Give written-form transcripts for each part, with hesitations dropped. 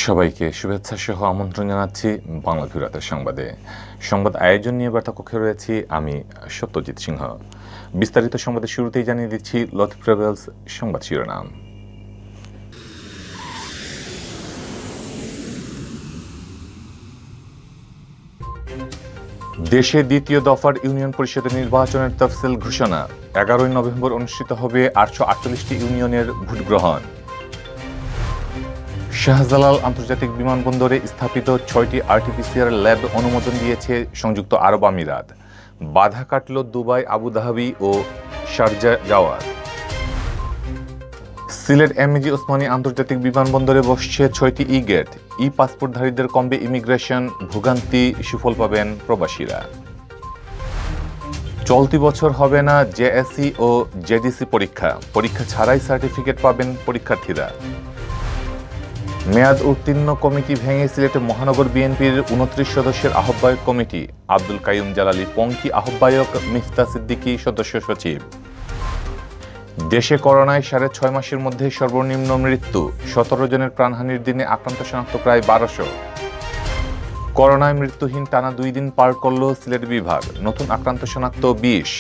সবাইকে শুভেচ্ছা সহ আমন্ত্রণ জানাচ্ছি বাংলা ভিউ সংবাদে। সংবাদ আয়োজন নিয়ে বার্তা কক্ষে রয়েছি আমি সত্যজিৎ সিংহ। বিস্তারিত সংবাদের শুরুতেই জানিয়ে দিচ্ছি লতিফ ট্রাভেলস সংবাদ শিরোনাম। দেশে দ্বিতীয় দফার ইউনিয়ন পরিষদের নির্বাচনের তফসিল ঘোষণা। 11 নভেম্বর অনুষ্ঠিত হবে 848টি ইউনিয়নের ভোট গ্রহণ। শাহজালাল আন্তর্জাতিক বিমানবন্দরে স্থাপিত 6টি আরটিপিসিআর ল্যাব অনুমোদন দিয়েছে সংযুক্ত আরব আমিরাত। বাধা কাটল দুবাই, আবুধাবি ও শারজা যাওয়ার। সিলেট এমএজি ওসমানী আন্তর্জাতিক বিমানবন্দরে বসছে 6টি ই গেট। ই পাসপোর্টধারীদের কমবে ইমিগ্রেশন ভোগান্তি, সুফল পাবেন প্রবাসীরা। চলতি বছর হবে না জেএসসি ও জেডিসি পরীক্ষা ছাড়াই সার্টিফিকেট পাবেন পরীক্ষার্থীরা। মেয়াদ উত্তীর্ণ কমিটি ভেঙে সিলেটে মহানগর বিএনপির 29 সদস্যের আহ্বায়ক কমিটি। আব্দুল কাইয়ুম জালালী পঙ্কি আহ্বায়ক, মিফতা সিদ্দিকী সদস্য সচিব। দেশে করোনায় 6.5 মাসের মধ্যে সর্বনিম্ন মৃত্যু। 17 জনের প্রাণহানির দিনে আক্রান্ত শনাক্ত প্রায় 1200। করোনায় মৃত্যুহীন টানা 2 দিন পার করল সিলেট বিভাগ। নতুন আক্রান্ত শনাক্ত 20।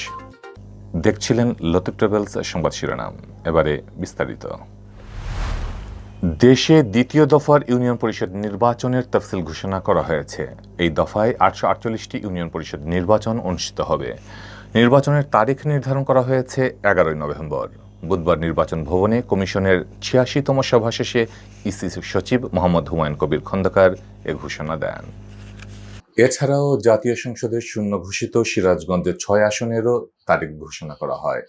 দেখছিলেন লতিফ ট্রাভেলস সংবাদ শিরোনাম। এবারে বিস্তারিত। দেশে দ্বিতীয় দফার ইউনিয়ন পরিষদ নির্বাচনের তফসিল ঘোষণা করা হয়েছে। এই দফায় 848টি ইউনিয়ন পরিষদ নির্বাচন অনুষ্ঠিত হবে। নির্বাচনের তারিখ নির্ধারণ করা হয়েছে 11 নভেম্বর। বুধবার নির্বাচন ভবনে কমিশনের 86তম সভা শেষে ইসি সচিব মোহাম্মদ হুমায়ুন কবির খন্দকার এ ঘোষণা দেন। এছাড়াও জাতীয় সংসদের শূন্য ঘোষিত সিরাজগঞ্জের 6 আসনেরও তারিখ ঘোষণা করা হয়।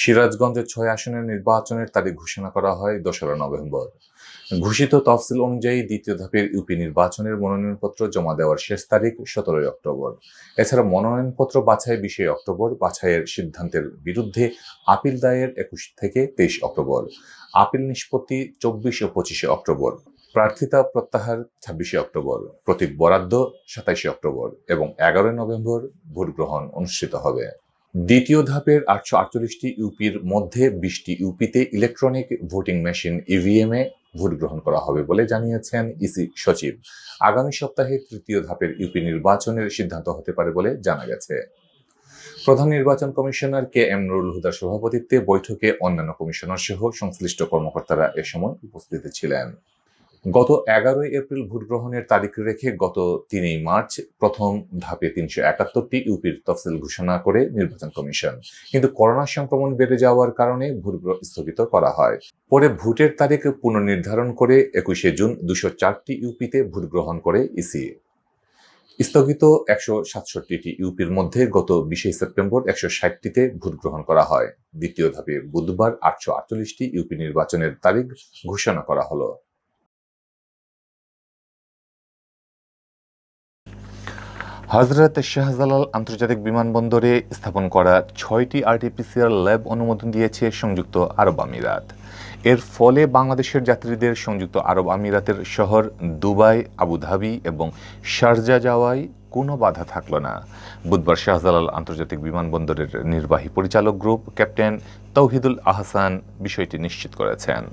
সিরাজগঞ্জের 6 আসনের নির্বাচনের তারিখ ঘোষণা করা হয় 2 নভেম্বর। ঘোষিত তফসিল অনুযায়ী দ্বিতীয় ধাপের ইউপি নির্বাচনের মনোনয়নপত্র জমা দেওয়ার শেষ তারিখ 17 অক্টোবর। এছাড়া মনোনয়নপত্র বাছাই 20 অক্টোবর, বাছাইয়ের সিদ্ধান্তের বিরুদ্ধে আপিল দায়ের 21 থেকে 23 অক্টোবর, আপিল নিষ্পত্তি 24 ও 25 অক্টোবর, প্রার্থিতা প্রত্যাহার 26 অক্টোবর, প্রতীক বরাদ্দ 27 অক্টোবর এবং 11 নভেম্বর ভোট গ্রহণ অনুষ্ঠিত হবে। দ্বিতীয় ধাপের 848টি ইউপির মধ্যে 20টি ইউপিতে ইলেকট্রনিক ভোটিং মেশিন ইভিএম এ ভোট গ্রহণ করা হবে বলে জানিয়েছেন ইসি সচিব। আগামী সপ্তাহে তৃতীয় ধাপের ইউপি নির্বাচনের সিদ্ধান্ত হতে পারে বলে জানা গেছে। প্রধান নির্বাচন কমিশনার কে এম নুরুল হুদার সভাপতিত্বে বৈঠকে অন্যান্য কমিশনার সহ সংশ্লিষ্ট কর্মকর্তারা এ সময় উপস্থিত ছিলেন। গত 11 এপ্রিল ভোট গ্রহণের তারিখ রেখে গত 3 মার্চ প্রথম ধাপে 371টি ইউপির তফসিল ঘোষণা করে নির্বাচন কমিশন, কিন্তু করোনা সংক্রমণ বেড়ে যাওয়ার কারণে ভোট স্থগিত করা হয়। পরে ভোটের তারিখ পুনর্নির্ধারণ করে 21 জুন 204টি ইউপিতে ভোট গ্রহণ করে ইসি। স্থগিত 167টি ইউপির মধ্যে গত 20 সেপ্টেম্বর 160টিতে ভোট গ্রহণ করা হয়। দ্বিতীয় ধাপে বুধবার 848টি ইউপি নির্বাচনের তারিখ ঘোষণা করা হলো। হযরত শাহজালাল আন্তর্জাতিক বিমানবন্দরে স্থাপন করা 6টি আরটিপিসিআর ল্যাব অনুমোদন দিয়েছে সংযুক্ত আরব আমিরাত। এর ফলে বাংলাদেশের যাত্রীদের সংযুক্ত আরব আমিরাতের শহর দুবাই, আবুধাবি এবং শারজা যাওয়ায় কোনো বাধা থাকল না। বুধবার শাহজালাল আন্তর্জাতিক বিমানবন্দরের নির্বাহী পরিচালক গ্রুপ ক্যাপ্টেন তৌহিদুল আহসান বিষয়টি নিশ্চিত করেছেন।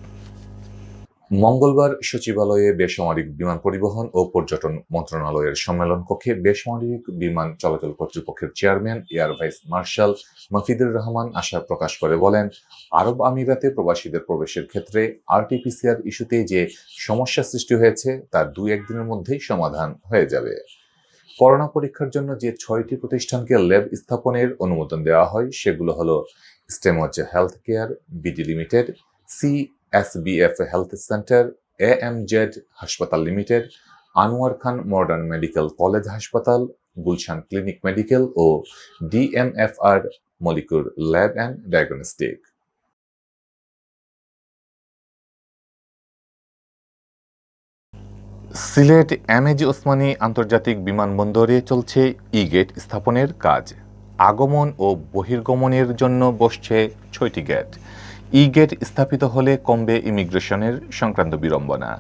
মঙ্গলবার সচিবালয়ে বেসামরিক বিমান পরিবহন ও পর্যটন মন্ত্রণালয়ের সম্মেলন কক্ষে বেসামরিক বিমান চলাচল কর্তৃপক্ষের chairman air vice marshal Mofidur Rahman আশা প্রকাশ করে বলেন, আরব আমিরাতে প্রবাসীদের প্রবেশের ক্ষেত্রে আরটিপিসিআর ইস্যুতে যে সমস্যা সৃষ্টি হয়েছে তার 2-1 দিনের মধ্যেই সমাধান হয়ে যাবে। করোনা পরীক্ষার জন্য যে 6টি প্রতিষ্ঠানকে ল্যাব স্থাপনের অনুমোদন দেওয়া হয় সেগুলো হলো স্টেমজ health care BD limited, CSBF health centre, AMZ হাসপাতাল limited, Anwar Khan modern medical college হাসপাতাল, গুলশান ক্লিনিক মেডিকেল ও DMFR molecular lab and diagnostic. Sylhet MAG Osmani আন্তর্জাতিক বিমানবন্দরে চলছে ই গেট স্থাপনের কাজ। আগমন ও বহির্গমনের জন্য বসছে 6টি গেট। ই গেট স্থাপিত হলে কমবে ইমিগ্রেশনের সংক্রান্ত বিড়ম্বনা।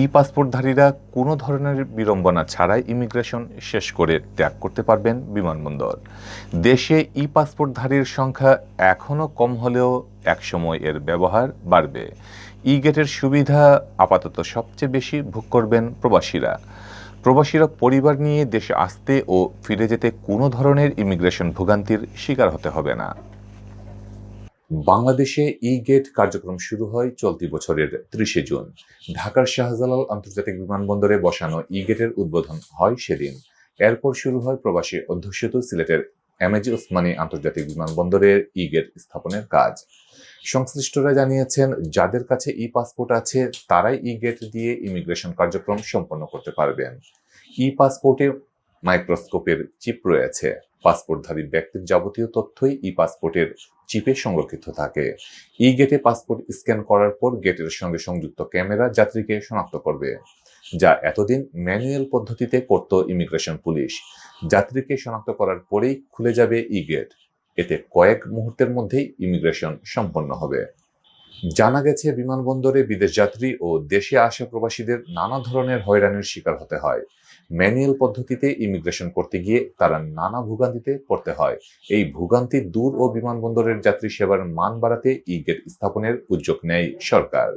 ই পাসপোর্টধারীরা কোনো ধরনের বিড়ম্বনা ছাড়াই ইমিগ্রেশন শেষ করে ত্যাগ করতে পারবেন বিমানবন্দর। দেশে ই পাসপোর্টধারীর সংখ্যা এখনও কম হলেও একসময় এর ব্যবহার বাড়বে। ই গেটের সুবিধা আপাতত সবচেয়ে বেশি ভোগ করবেন প্রবাসীরা। প্রবাসীরা পরিবার নিয়ে দেশে আসতে ও ফিরে যেতে কোনো ধরনের ইমিগ্রেশন ভোগান্তির শিকার হতে হবে না। বাংলাদেশে ই গেট কার্যক্রম শুরু হয় চলতি বছরের 30 জুন। ঢাকার শাহজালাল আন্তর্জাতিক বিমানবন্দরে বসানো ই গেটের উদ্বোধন হয় সেদিন। এরপর শুরু হয় প্রবাসী অধ্যুষিত সিলেটের এমএজি ওসমানী আন্তর্জাতিক বিমানবন্দরের ই গেট স্থাপনের কাজ। সংশ্লিষ্টরা জানিয়েছেন, যাদের কাছে ই পাসপোর্ট আছে তারাই ই গেট দিয়ে ইমিগ্রেশন কার্যক্রম সম্পন্ন করতে পারবেন। ই পাসপোর্টে মাইক্রোস্কোপের চিপ রয়েছে। পাসপোর্টধারী ব্যক্তির যাবতীয় তথ্যই ই পাসপোর্টের চিপে সংরক্ষিত থাকে। ই গেটে পাসপোর্ট স্ক্যান করার পর গেটের সঙ্গে সংযুক্ত ক্যামেরা যাত্রীকে শনাক্ত করবে, যা এতদিন ম্যানুয়াল পদ্ধতিতে করত ইমিগ্রেশন পুলিশ। যাত্রীকে শনাক্ত করার পরেই খুলে যাবে ই গেট। এতে কয়েক মুহূর্তের মধ্যেই ইমিগ্রেশন সম্পন্ন হবে। জানা গেছে, বিমানবন্দরে বিদেশ যাত্রী ও দেশে আসা প্রবাসীদের নানা ধরনের হয়রানির শিকার হতে হয়। ম্যানুয়াল পদ্ধতিতে ইমিগ্রেশন করতে গিয়ে তারা নানা ভোগান্তিতে পড়তে হয়। এই ভোগান্তি দূর ও বিমানবন্দরের যাত্রী সেবার মান বাড়াতে ই গেট স্থাপনের উদ্যোগ নেয় সরকার।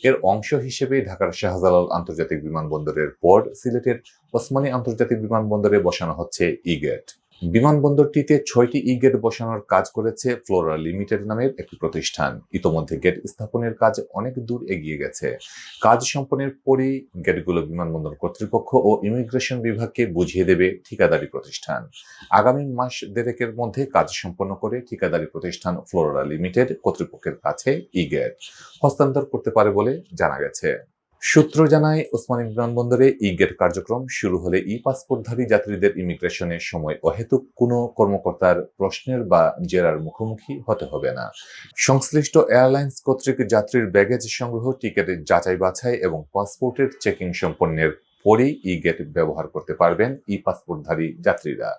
এর অংশ হিসেবে ঢাকার শাহজালাল আন্তর্জাতিক বিমানবন্দরের পর সিলেটের ওসমানী আন্তর্জাতিক বিমানবন্দরে বসানো হচ্ছে ই গেট। বিমানবন্দরটিতে 6টি ই গেট বসানোর কাজ করেছে ফ্লোরা লিমিটেড নামের একটি প্রতিষ্ঠান। ইতোমধ্যে গেট স্থাপনের কাজ অনেক দূর এগিয়ে গেছে। কাজ সম্পন্নের পরেই গেটগুলো বিমানবন্দর কর্তৃপক্ষ ও ইমিগ্রেশন বিভাগকে বুঝিয়ে দেবে ঠিকাদারি প্রতিষ্ঠান। আগামী মাস দেড়েকের মধ্যে কাজ সম্পন্ন করে ঠিকাদারি প্রতিষ্ঠান ফ্লোরা লিমিটেড কর্তৃপক্ষের কাছে ই গেট হস্তান্তর করতে পারে বলে জানা গেছে। সূত্র জানায়, ওসমানী বিমানবন্দরে ই গেট কার্যক্রম শুরু হলে ই পাসপোর্টধারী যাত্রীদের ইমিগ্রেশনের সময় অহেতুক কোনো কর্মকর্তার প্রশ্নের বা জেরার মুখোমুখি হতে হবে না। সংশ্লিষ্ট এয়ারলাইন্স কর্তৃক যাত্রীর ব্যাগেজ সংগ্রহ, টিকেটের যাচাই বাছাই এবং পাসপোর্টের চেকিং সম্পন্নের পরেই ই গেট ব্যবহার করতে পারবেন ই পাসপোর্টধারী যাত্রীরা।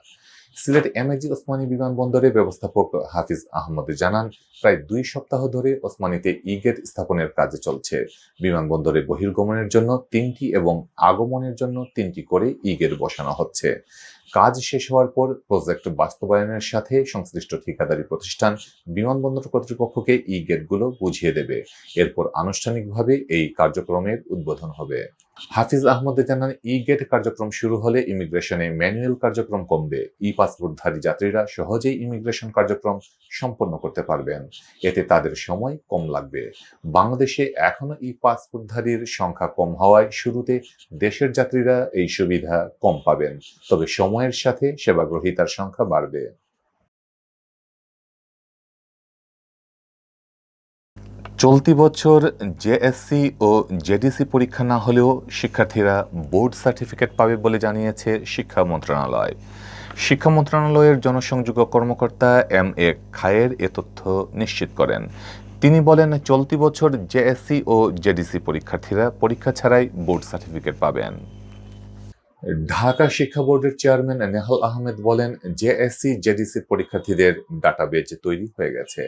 সিলেট এমএজি ওসমানী বিমানবন্দরের ব্যবস্থাপক হাফিজ আহমদ জানান, প্রায় 2 সপ্তাহ ধরে ওসমানীতে ই গেট স্থাপনের কাজ চলছে। বিমানবন্দরে বহির্গমনের জন্য 3টি এবং আগমনের জন্য 3টি করে ই গেট বসানো হচ্ছে। কাজ শেষ হওয়ার পর প্রজেক্ট বাস্তবায়নের সাথে সংশ্লিষ্ট ঠিকাদারি প্রতিষ্ঠান বিমানবন্দর কর্তৃপক্ষকে ই গেটগুলো বুঝিয়ে দেবে। এরপর আনুষ্ঠানিকভাবে এই কার্যক্রমের উদ্বোধন হবে। হাফিজ আহমদ জানান, ই গেট কার্যক্রম শুরু হলে ইমিগ্রেশনে ম্যানুয়াল কার্যক্রম কমবে। ই পাসপোর্টধারী যাত্রীরা সহজেই ইমিগ্রেশন কার্যক্রম সম্পন্ন করতে পারবেন। এতে তাদের সময় কম লাগবে। বাংলাদেশে এখনো ই পাসপোর্টধারীর সংখ্যা কম হওয়ায় শুরুতে দেশের যাত্রীরা এই সুবিধা কম পাবেন, তবে সময়ের সাথে সেবাগ্রহীতার সংখ্যা বাড়বে। চলতি বছর জেএসসি ও জেডিসি পরীক্ষা না হলেও শিক্ষার্থীরা বোর্ড সার্টিফিকেট পাবে বলে জানিয়েছে শিক্ষা মন্ত্রণালয়। শিক্ষা মন্ত্রণালয়ের জনসংযোগ কর্মকর্তা এম.এ. খায়ের এ তথ্য নিশ্চিত করেন। তিনি বলেন, চলতি বছর জেএসসি ও জেডিসি পরীক্ষার্থীরা পরীক্ষা ছাড়াই বোর্ড সার্টিফিকেট পাবেন। ঢাকা শিক্ষা বোর্ডের চেয়ারম্যান নেহাল আহমেদ বলেন, জেএসসি জেডিসি পরীক্ষার্থীদের ডাটাবেজ তৈরি হয়ে গেছে।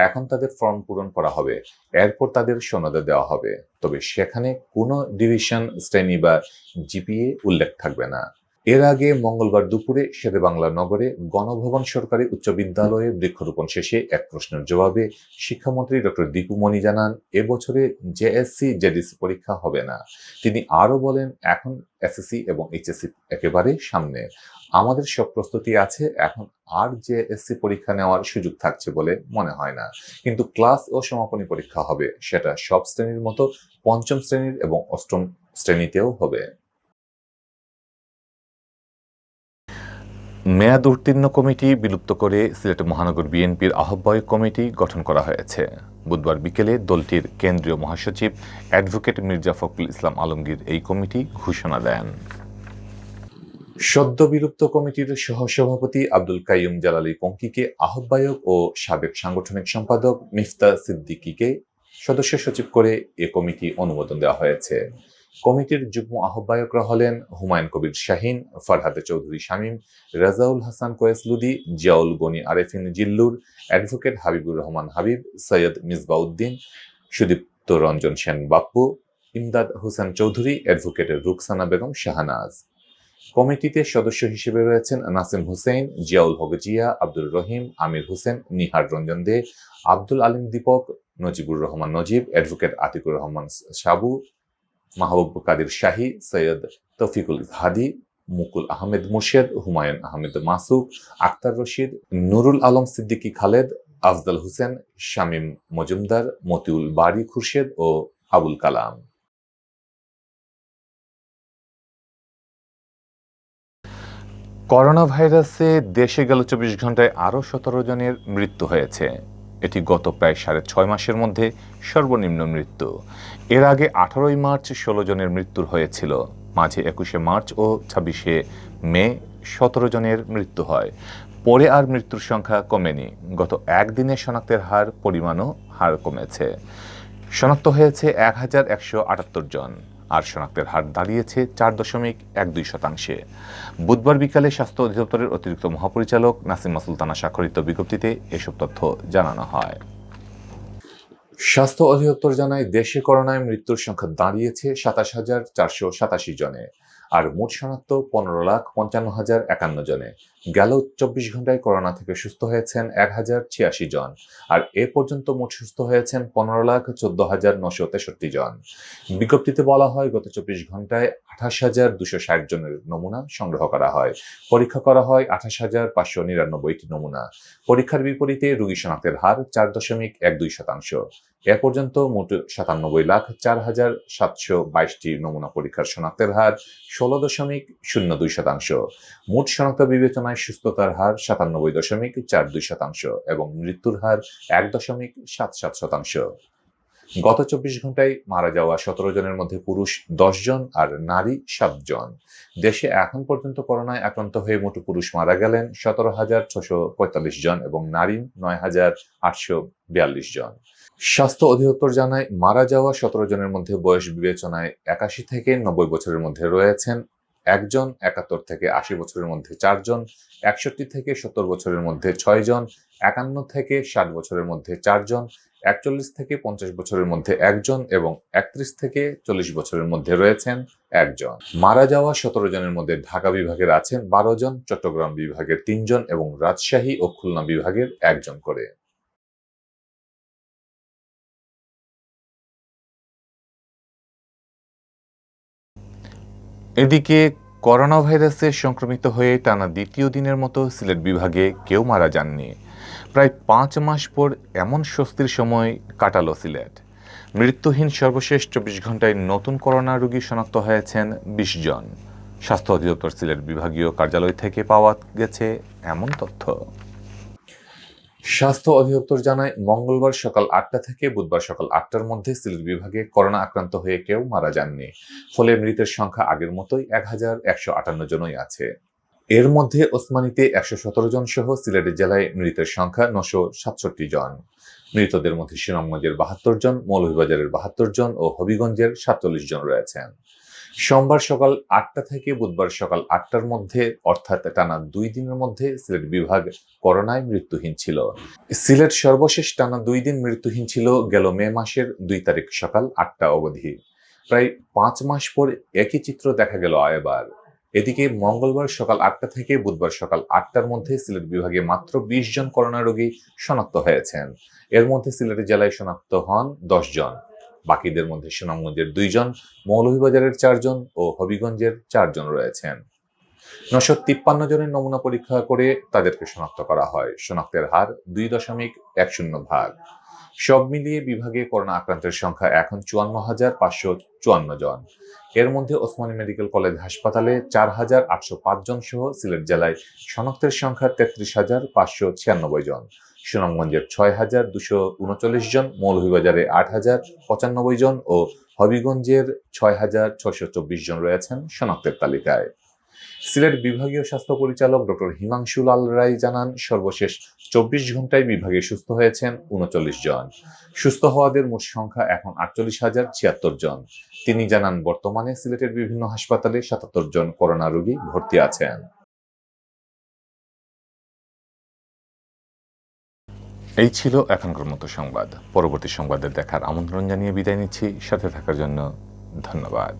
এখন তাদের ফর্ম পূরণ করা হবে, এরপর তাদের সনদ দেওয়া হবে। তবে সেখানে কোনো ডিভিশন, শ্রেণী বা জিপিএ উল্লেখ থাকবে না। এর আগে মঙ্গলবার দুপুরে শেরেবাংলা নগরে গণভবন সরকারি উচ্চ বিদ্যালয়ে বৃক্ষরোপণ শেষে এক প্রশ্নের জবাবে শিক্ষামন্ত্রী ডক্টর দীপু মনি জানান, এবছরে জেএসসি জেডিসি পরীক্ষা হবে না। তিনি আরও বলেন, এখন এসএসসি এবং এইচএসসি একেবারে সামনে। আমাদের সব প্রস্তুতি আছে, এখন আর জেএসসি পরীক্ষা নেওয়ার সুযোগ থাকছে বলে মনে হয় না। কিন্তু ক্লাস ও সমাপনী পরীক্ষা হবে, সেটা সব শ্রেণীর মতো 5ম শ্রেণীর এবং 8ম শ্রেণীতেও হবে। মেয়াদ উত্তীর্ণ কমিটি বিলুপ্ত করে সিলেট মহানগর বিএনপির আহ্বায়ক কমিটি গঠন করা হয়েছে। বুধবার বিকেলে দলটির কেন্দ্রীয় মহাসচিব অ্যাডভোকেট মির্জা ফখরুল ইসলাম আলমগীর এই কমিটি ঘোষণা দেন। সদ্য বিলুপ্ত কমিটির সহসভাপতি আব্দুল কাইয়ুম জালালী পঙ্কিকে আহ্বায়ক ও সাবেক সাংগঠনিক সম্পাদক মিফতা সিদ্দিকীকে সদস্য সচিব করে এ কমিটি অনুমোদন দেওয়া হয়েছে। কমিটির যুগ্ম আহ্বায়করা হলেন হুমায়ুন কবির শাহীন, ফরহাদে চৌধুরী শামীম, রাজাউল হাসান কোয়েসলুদি, জিয়াউল গনি আরেফিন জিল্লুর, অ্যাডভোকেট হাবিবুর রহমান হাবিব, সৈয়দ মিসবাউদ্দিন, সুদীপ্ত রঞ্জন সেন বাপ্পু, ইমদাদ হোসেন চৌধুরী, অ্যাডভোকেট রুকসানা বেগম শাহনাজ। কমিটিতে সদস্য হিসেবে রয়েছেন নাসিম হুসেইন, জিয়াউল হক জিয়া, আব্দুর রহিম, আমির হোসেন, নিহার রঞ্জন দে, আব্দুল আলিম দীপক, নজিবুর রহমান নজিব, অ্যাডভোকেট আতিকুর রহমান সাবু, মাহবুব কাদির শাহী, সৈয়দ তৌফিকুল হাদি, মুকুল আহমেদ মুর্শেদ, হুমায়ুন আহমেদ মাসুক, আক্তার রশিদ, নুরুল আলম সিদ্দিকী খালেদ, আফজাল হোসেন, শামীম মজুমদার, মতিউল বারী খুরশেদ ও আবুল কালাম। করোনা ভাইরাসে দেশে গেল ২৪ ঘন্টায় আরও ১৭ জনের মৃত্যু হয়েছে। এটি গত প্রায় ৬.৫ মাসের মধ্যে সর্বনিম্ন মৃত্যু। এর আগে ১৮ মার্চ ১৬ জনের মৃত্যু হয়েছিল। মাঝে ২১ মার্চ ও ২৬ মে ১৭ জনের মৃত্যু হয়। পরে আর মৃত্যুর সংখ্যা কমেনি। গত একদিনে শনাক্তের পরিমাণও কমেছে। শনাক্ত হয়েছে ১,১৭৮ জন, আর শনাক্তের হার দাঁড়িয়েছে ৪.১২%। বুধবার বিকালে স্বাস্থ্য অধিদপ্তরের অতিরিক্ত মহাপরিচালক নাসিমা সুলতানা স্বাক্ষরিত বিজ্ঞপ্তিতে এসব তথ্য জানানো হয়। স্বাস্থ্য অধিদপ্তর জানায়, দেশে করোনায় মৃত্যুর সংখ্যা দাঁড়িয়েছে ২৭,৪৮৭ জনে, আর মোট শনাক্ত ১৫,৫৫,০৫১ জনে। গেল ২৪ ঘন্টায় করোনা থেকে সুস্থ হয়েছেন ১,০৮৬ জন, আর এ পর্যন্ত মোট সুস্থ হয়েছেন ১৫,১৪,৯৬৩ জন। বিজ্ঞপ্তিতে বলা হয়, গত ২৪ ঘন্টায় ২৮,২৬০ জনের নমুনা সংগ্রহ করা হয়। পরীক্ষা করা হয় ২৮,৫৯৯টি নমুনা। পরীক্ষার বিপরীতে রোগী শনাক্তের হার ৪.১২%। এ পর্যন্ত মোট ৯৭,০৪,৭২২টি নমুনা পরীক্ষার শনাক্তের হার ১৬.০২%। মোট শনাক্ত বিবেচনায় সুস্থতার হার ৯৭.৪২% এবং মৃত্যুর হার ১.৭৭%। গত ২৪ ঘন্টায় মারা যাওয়া ১৭ জনের মধ্যে পুরুষ ১০ জন আর নারী ৭ জন। দেশে এখন পর্যন্ত করোনায় আক্রান্ত হয়ে মোট পুরুষ মারা গেলেন ১৭,৬৪৫ জন এবং নারী ৯,৮৪২ জন। স্বাস্থ্য অধিদপ্তর জানায়, মারা যাওয়া ১৭ জনের মধ্যে বয়স বিবেচনায় ৮১ থেকে ৯০ বছরের মধ্যে রয়েছেন একজন, ৭১ থেকে ৮০ বছরের মধ্যে ৪ জন, ৬১ থেকে ৭০ বছরের মধ্যে ৬ জন, ৫১ থেকে ৬০ বছরের মধ্যে ৪ জন, ৪১ থেকে ৫০ বছরের মধ্যে ১ জন এবং ৩১ থেকে ৪০ বছরের মধ্যে রয়েছেন ১ জন। মারা যাওয়া ১৭ জনের মধ্যে ঢাকা বিভাগের আছেন ১২ জন, চট্টগ্রাম বিভাগের ৩ জন এবং রাজশাহী ও খুলনা বিভাগের ১ জন করে। এদিকে করোনা ভাইরাসে সংক্রমিত হয়ে টানা দ্বিতীয় দিনের মতো সিলেট বিভাগে কেউ মারা যাননি। প্রায় ৫ মাস পর এমন স্বস্তির সময় কাটালো সিলেট। মৃত্যুহীন সর্বশেষ ২৪ ঘন্টায় নতুন করোনা রোগী শনাক্ত হয়েছেন ২০ জন। স্বাস্থ্য অধিদপ্তর সিলেট বিভাগীয় কার্যালয় থেকে পাওয়া গেছে এমন তথ্য। স্বাস্থ্য অধিদপ্তর জানায়, মঙ্গলবার সকাল ৮টা থেকে বুধবার সকাল ৮টার মধ্যে সিলেট বিভাগে করোনা আক্রান্ত হয়ে কেউ মারা যাননি। ফলে মৃতের সংখ্যা আগের মতোই ১,১৫৮ জনই আছে। এর মধ্যে ওসমানীতে ১১৭ জন সহ সিলেট জেলায় মৃতের সংখ্যা ৯৬৭ জন। মৃতদের মধ্যে সুনামগঞ্জের ৭২ জন, মৌলভীবাজারের ৭২ জন ও হবিগঞ্জের ৪৭ জন রয়েছেন। সোমবার সকাল ৮টা থেকে বুধবার সকাল ৮টার মধ্যে, অর্থাৎ টানা ২ দিনের মধ্যে সিলেট বিভাগ করোনায় মৃত্যুহীন ছিল। সিলেট সর্বশেষ টানা ২ দিন মৃত্যুহীন ছিল গেল মে মাসের ২ তারিখ সকাল ৮টা অবধি। প্রায় ৫ মাস পর একই চিত্র দেখা গেল এবার। এদিকে মঙ্গলবার সকাল ৮টা থেকে বুধবার সকাল ৮টার মধ্যে সিলেট বিভাগে মাত্র ২০ জন করোনা রোগী শনাক্ত হয়েছেন। এর মধ্যে সিলেট জেলায় শনাক্ত হন ১০ জন। বাকিদের মধ্যে সুনামগঞ্জের ২ জন, মৌলভীবাজারের ৪ জন ও হবিগঞ্জের ৪ জন রয়েছেন। ৯৫৩ জনের নমুনা পরীক্ষা করে তাদেরকে শনাক্ত করা হয়। শনাক্তের হার ২.১০%। সব মিলিয়ে বিভাগে করোনা আক্রান্তের সংখ্যা এখন ৫৪,৫৫৪ জন। এর মধ্যে ওসমানী মেডিকেল কলেজ হাসপাতালে ৪,৮০৫ জন সহ সিলেট জেলায় শনাক্তের সংখ্যা ৩৩,৫৯৬ জন। সুনামগঞ্জের ৬,২৩৯ জন, মৌলভীবাজারে ৮,০৯৫ জন ও হবিগঞ্জের ৬,৬২৪ জন রয়েছেন শনাক্তের তালিকায়। সিলেট বিভাগীয় স্বাস্থ্য পরিচালক ডক্টর হিমাংশু লাল রায় জানান, সর্বশেষ ২৪ ঘন্টায় বিভাগে সুস্থ হয়েছেন ৩৯ জন। সুস্থ হওয়াদের মোট সংখ্যা এখন ৪৮,০৭৬ জন। তিনি জানান, বর্তমানে সিলেটের বিভিন্ন হাসপাতালে ৭৭ জন করোনা রোগী ভর্তি আছেন। এই ছিল এখনকার মতো সংবাদ। পরবর্তী সংবাদে দেখার আমন্ত্রণ জানিয়ে বিদায় নিচ্ছি। সাথে থাকার জন্য ধন্যবাদ।